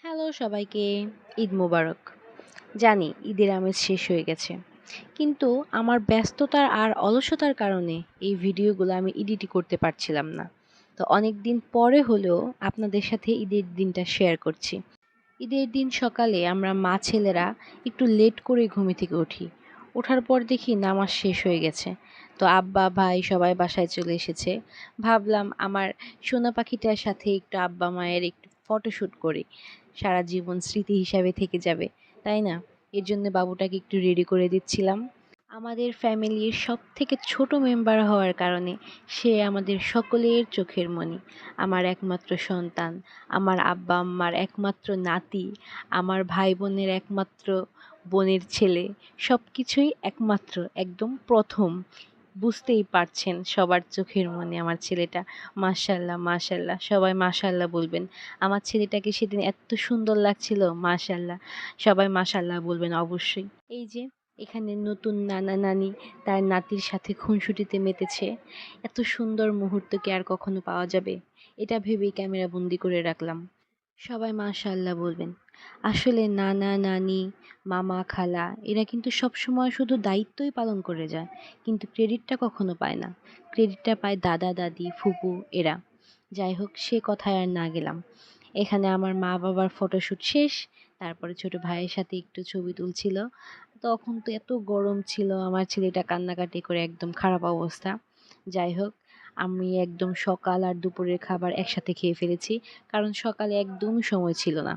Hello সবাইকে, ঈদ মোবারক। জানি ঈদের আমেজ শেষ হয়ে গেছে। কিন্তু আমার ব্যস্ততার আর অলসতার কারণে এই ভিডিওগুলো আমি এডিটই করতে পারছিলাম না। তো অনেকদিন পরে হলেও আপনাদের সাথে ঈদের দিনটা শেয়ার করছি। ঈদের দিন সকালে আমরা মা ছেলেরা একটু লেট করে ঘুম থেকে উঠি। ওঠার পর দেখি নামাজ শেষ হয়ে গেছে। তো আব্বা ভাই সবাই বাসায় চলে এসেছে। ভাবলাম আমার সোনা পাখিটার সাথে একটু আব্বা মায়ের একটু ফটোশ্যুট করি, সারা জীবন স্মৃতি হিসাবে থেকে যাবে, তাই না? এর জন্য বাবুটাকে একটু রেডি করে দিচ্ছিলাম। আমাদের ফ্যামিলির সব থেকে ছোট মেম্বার হওয়ার কারণে সে আমাদের সকলের চোখের মণি, আমার একমাত্র সন্তান, আমার আব্বা আম্মার একমাত্র নাতি, আমার ভাই বোনের একমাত্র বোনের ছেলে, সব কিছুই একমাত্র, একদম প্রথম। বুঝতেই পারছেন সবার চোখের মণি আমার ছেলেটা। মাশাল্লাহ মাশাল্লাহ, সবাই মাশাল্লাহ বলবেন। আমার ছেলেটাকে সেদিন এত সুন্দর লাগছিল, মাশাল্লাহ। সবাই মাশাল্লাহ বলবেন অবশ্যই। এই যে এখানে নতুন নানা নানি তার নাতির সাথে খুনসুটিতে মেতেছে। এত সুন্দর মুহূর্ত কি আর কখনো পাওয়া যাবে? এটা ভেবেই ক্যামেরা বন্দি করে রাখলাম। সবাই মাশাআল্লাহ বলবেন। আসলে নানা নানি, মামা খালা এরা কিন্তু সবসময় শুধু দায়িত্বই পালন করে যায়, কিন্তু ক্রেডিটটা কখনো পায় না। ক্রেডিটটা পায় দাদা দাদি ফুপু এরা। যাই হোক, সে কথায় আর না গেলাম। এখানে আমার মা বাবার ফটোশ্যুট শেষ। তারপরে ছোট ভাইয়ের সাথে একটু ছবি তুলছিল। তখন তো এত গরম ছিল, আমার ছেলেটা কান্নাকাটি করে একদম খারাপ অবস্থা। যাই হোক, আমি একদম সকাল আর দুপুরের খাবার একসাথে খেয়ে ফেলেছি, কারণ সকালে একদমই সময় ছিল না।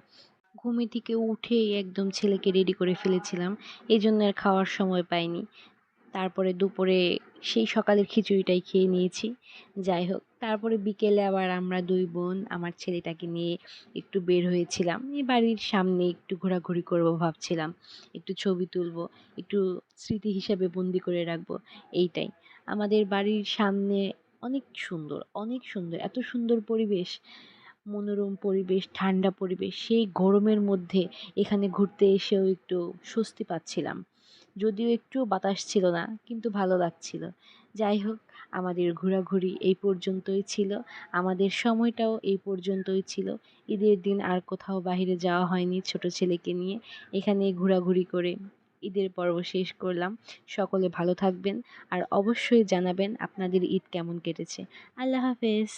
ঘুমে থেকে উঠেই একদম ছেলেকে রেডি করে ফেলেছিলাম, এই জন্য আর খাওয়ার সময় পাইনি। তারপরে দুপুরে সেই সকালের খিচুড়িটাই খেয়ে নিয়েছি। যাই হোক, তারপরে বিকেলে আবার আমরা দুই বোন আমার ছেলেটাকে নিয়ে একটু বের হয়েছিলাম, এই বাড়ির সামনে একটু ঘোরাঘুরি করব ভাবছিলাম, একটু ছবি তুলবো, একটু স্মৃতি হিসাবে বন্দি করে রাখবো। এইটাই। আমাদের বাড়ির সামনে অনেক সুন্দর, অনেক সুন্দর, এত সুন্দর পরিবেশ, মনোরম পরিবেশ, ঠান্ডা পরিবেশ। সেই গরমের মধ্যে এখানে ঘুরতে এসেও একটু স্বস্তি পাচ্ছিলাম। যদিও একটু বাতাস ছিল না, কিন্তু ভালো লাগছিল। যাই হোক, আমাদের ঘোরাঘুরি এই পর্যন্তই ছিল। আমাদের সময়টাও এই পর্যন্তই ছিল। ঈদের দিন আর কোথাও বাহিরে যাওয়া হয়নি ছোট ছেলেকে নিয়ে। এখানেই ঘোরাঘুরি করে ঈদের পর্ব শেষ করলাম। সকলে ভালো থাকবেন আর অবশ্যই জানাবেন আপনাদের ঈদ কেমন কেটেছে। আল্লাহ হাফেজ।